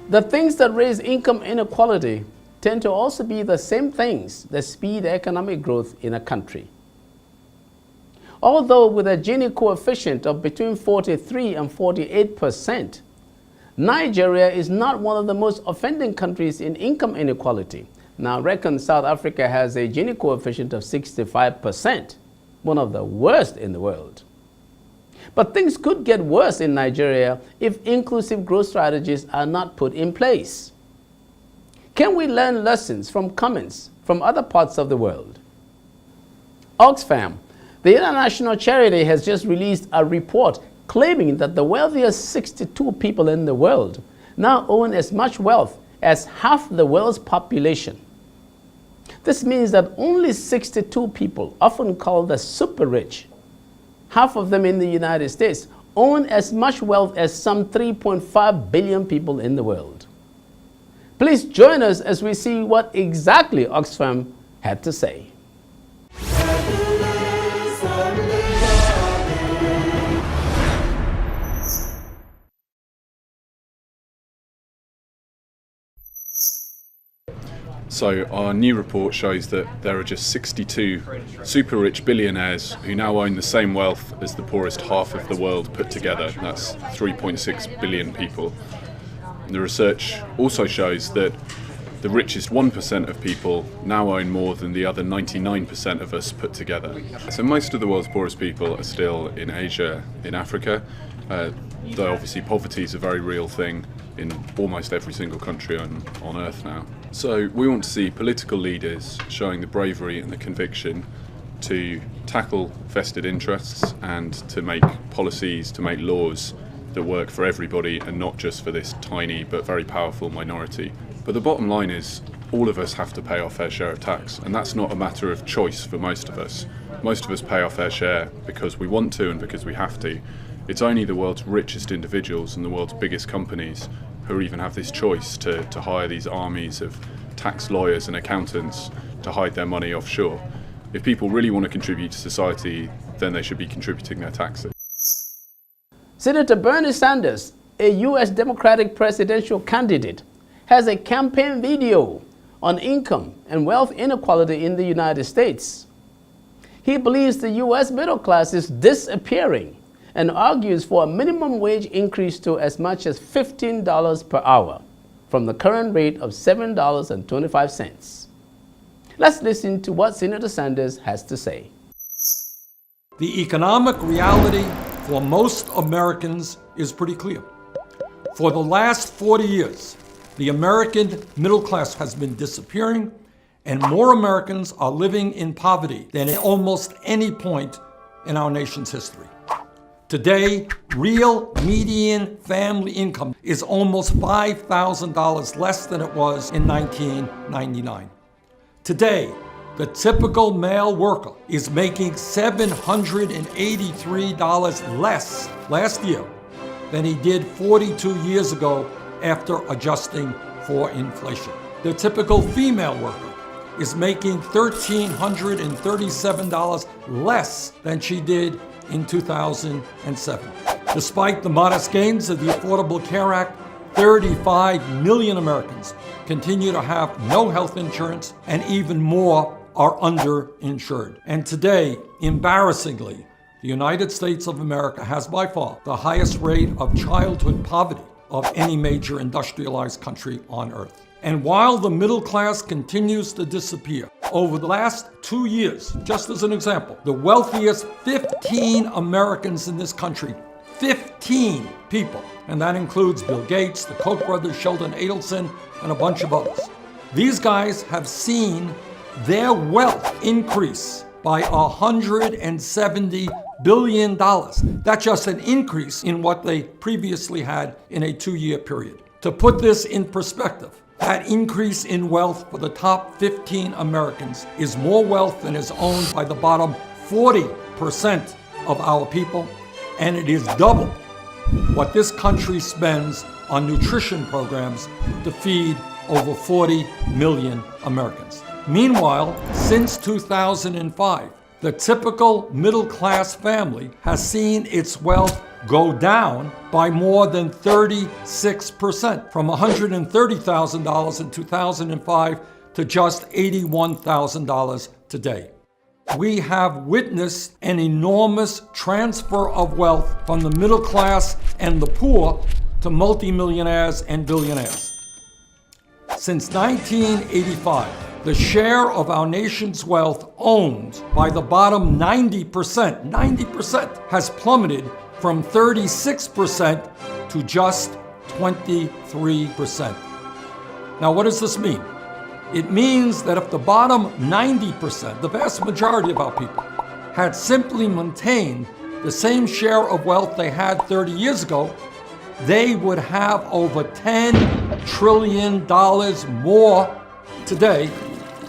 The things that raise income inequality tend to also be the same things that speed economic growth in a country. Although with a Gini coefficient of between 43 and 48%, Nigeria is not one of the most offending countries in income inequality. Now reckon South Africa has a Gini coefficient of 65%, one of the worst in the world. But things could get worse in Nigeria if inclusive growth strategies are not put in place. Can we learn lessons from comments from other parts of the world? Oxfam, the international charity, has just released a report claiming that the wealthiest 62 people in the world now own as much wealth as half the world's population. This means that only 62 people, often called the super rich, half of them in the United States, own as much wealth as some 3.5 billion people in the world. Please join us as we see what exactly Oxfam had to say. So our new report shows that there are just 62 super rich billionaires who now own the same wealth as the poorest half of the world put together. That's 3.6 billion people. And the research also shows that the richest 1% of people now own more than the other 99% of us put together. So most of the world's poorest people are still in Asia, in Africa, though obviously poverty is a very real thing in almost every single country on Earth now. So we want to see political leaders showing the bravery and the conviction to tackle vested interests and to make policies, to make laws that work for everybody and not just for this tiny but very powerful minority. But the bottom line is all of us have to pay our fair share of tax, and that's not a matter of choice for most of us. Most of us pay our fair share because we want to and because we have to. It's only the world's richest individuals and the world's biggest companies who even have this choice to hire these armies of tax lawyers and accountants to hide their money offshore. If people really want to contribute to society, then they should be contributing their taxes. Senator Bernie Sanders, a U.S. Democratic presidential candidate, has a campaign video on income and wealth inequality in the United States. He believes the U.S. middle class is disappearing and argues for a minimum wage increase to as much as $15 per hour from the current rate of $7.25. Let's listen to what Senator Sanders has to say. The economic reality for most Americans is pretty clear. For the last 40 years, the American middle class has been disappearing, and more Americans are living in poverty than at almost any point in our nation's history. Today, real median family income is almost $5,000 less than it was in 1999. Today, the typical male worker is making $783 less last year than he did 42 years ago after adjusting for inflation. The typical female worker is making $1,337 less than she did in 2007. Despite the modest gains of the Affordable Care Act, 35 million Americans continue to have no health insurance, and even more are underinsured. And today, embarrassingly, the United States of America has by far the highest rate of childhood poverty of any major industrialized country on Earth. And while the middle class continues to disappear, over the last 2 years, just as an example, the wealthiest 15 Americans in this country, 15 people, and that includes Bill Gates, the Koch brothers, Sheldon Adelson, and a bunch of others. These guys have seen their wealth increase by $170 billion. That's just an increase in what they previously had in a 2-year period. To put this in perspective, that increase in wealth for the top 15 Americans is more wealth than is owned by the bottom 40% of our people, and it is double what this country spends on nutrition programs to feed over 40 million Americans. Meanwhile, since 2005, the typical middle-class family has seen its wealth go down by more than 36%, from $130,000 in 2005 to just $81,000 today. We have witnessed an enormous transfer of wealth from the middle class and the poor to multimillionaires and billionaires. Since 1985, the share of our nation's wealth owned by the bottom 90% has plummeted from 36% to just 23%. Now, what does this mean? It means that if the bottom 90%, the vast majority of our people, had simply maintained the same share of wealth they had 30 years ago, they would have over $10 trillion more today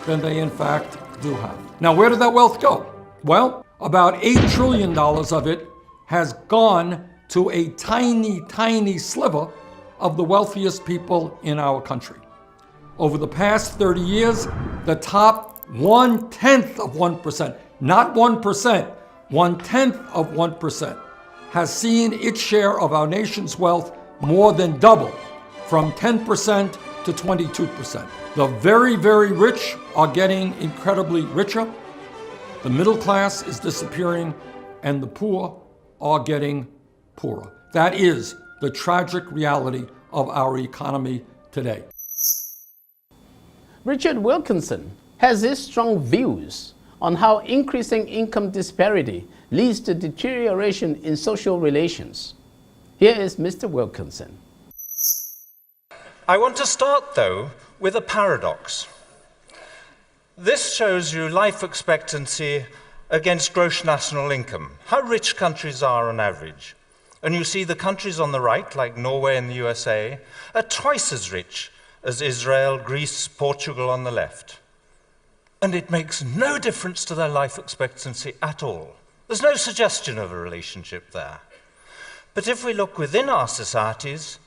than they in fact do have. Now, where did that wealth go? Well, about $8 trillion of it has gone to a tiny sliver of the wealthiest people in our country. Over the past 30 years, the top 1/10 of 1%, not 1%, 1/10 of 1%, has seen its share of our nation's wealth more than double, from 10% to 22%. The very, very rich are getting incredibly richer, the middle class is disappearing, and the poor are getting poorer. That is the tragic reality of our economy today. Richard Wilkinson has his strong views on how increasing income disparity leads to deterioration in social relations. Here is Mr. Wilkinson. I want to start, though, with a paradox. This shows you life expectancy against gross national income, how rich countries are on average. And you see the countries on the right, like Norway and the USA, are twice as rich as Israel, Greece, Portugal on the left. And it makes no difference to their life expectancy at all. There's no suggestion of a relationship there. But if we look within our societies,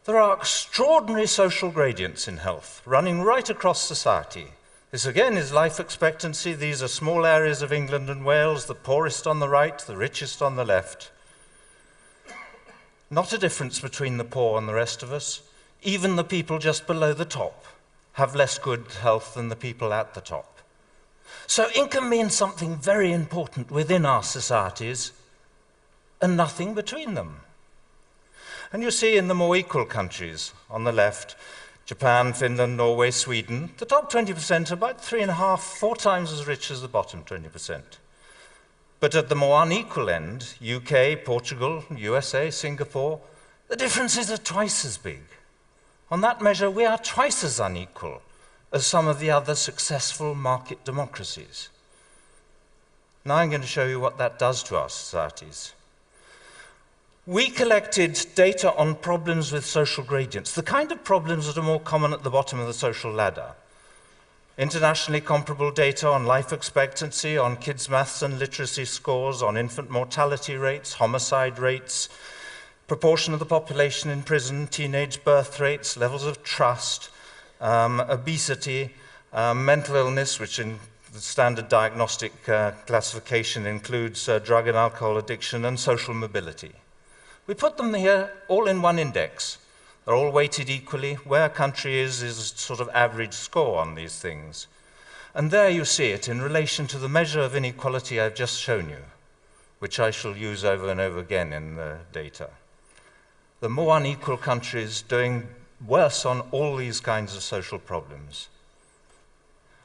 there are extraordinary social gradients in health running right across society. This again is life expectancy. These are small areas of England and Wales, the poorest on the right, the richest on the left. Not a difference between the poor and the rest of us. Even the people just below the top have less good health than the people at the top. So income means something very important within our societies and nothing between them. And you see in the more equal countries on the left, Japan, Finland, Norway, Sweden, the top 20% are about 3.5, 4 times as rich as the bottom 20%. But at the more unequal end, UK, Portugal, USA, Singapore, the differences are twice as big. On that measure, we are twice as unequal as some of the other successful market democracies. Now I'm going to show you what that does to our societies. We collected data on problems with social gradients, the kind of problems that are more common at the bottom of the social ladder. Internationally comparable data on life expectancy, on kids' maths and literacy scores, on infant mortality rates, homicide rates, proportion of the population in prison, teenage birth rates, levels of trust, obesity, mental illness, which in the standard diagnostic classification includes drug and alcohol addiction, and social mobility. We put them here all in one index. They're all weighted equally. Where a country is sort of average score on these things. And there you see it in relation to the measure of inequality I've just shown you, which I shall use over and over again in the data. The more unequal countries doing worse on all these kinds of social problems.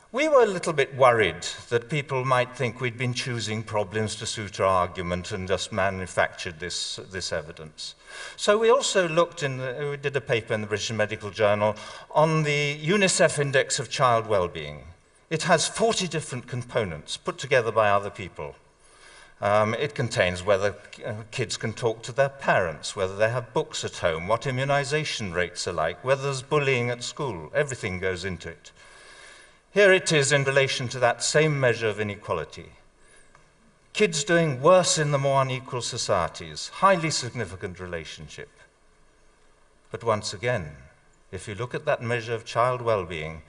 We were a little bit worried that people might think we'd been choosing problems to suit our argument and just manufactured this evidence. So we also looked we did a paper in the British Medical Journal on the UNICEF Index of Child Wellbeing. It has 40 different components put together by other people. It contains whether kids can talk to their parents, whether they have books at home, what immunization rates are like, whether there's bullying at school. Everything goes into it. Here it is in relation to that same measure of inequality. Kids doing worse in the more unequal societies, highly significant relationship. But once again, if you look at that measure of child well-being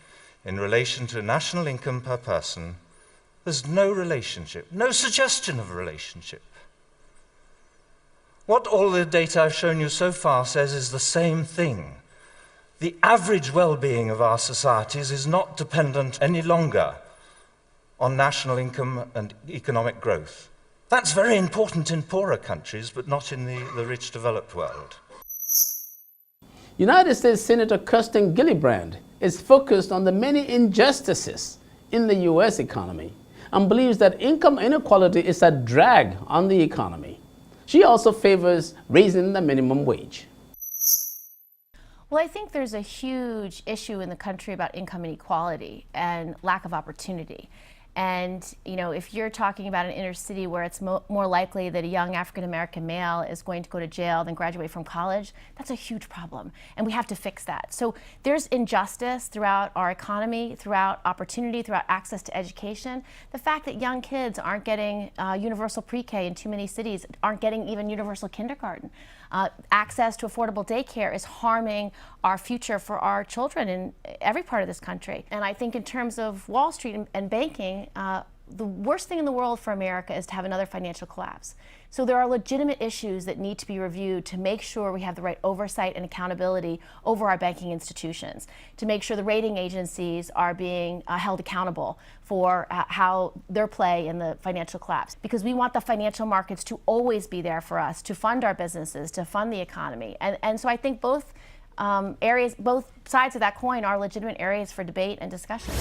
in relation to national income per person, there's no relationship, no suggestion of a relationship. What all the data I've shown you so far says is the same thing. The average well-being of our societies is not dependent any longer on national income and economic growth. That's very important in poorer countries, but not in the rich developed world. United States Senator Kirsten Gillibrand is focused on the many injustices in the U.S. economy and believes that income inequality is a drag on the economy. She also favors raising the minimum wage. Well, I think there's a huge issue in the country about income inequality and lack of opportunity. And, you know, if you're talking about an inner city where it's more likely that a young African-American male is going to go to jail than graduate from college, that's a huge problem. And we have to fix that. So there's injustice throughout our economy, throughout opportunity, throughout access to education. The fact that young kids aren't getting universal pre-K in too many cities, aren't getting even universal kindergarten. Access to affordable daycare is harming our future for our children in every part of this country. And I think in terms of Wall Street and banking, the worst thing in the world for America is to have another financial collapse. So there are legitimate issues that need to be reviewed to make sure we have the right oversight and accountability over our banking institutions, to make sure the rating agencies are being held accountable for how their play in the financial collapse. Because we want the financial markets to always be there for us, to fund our businesses, to fund the economy. And so I think both sides of that coin are legitimate areas for debate and discussion.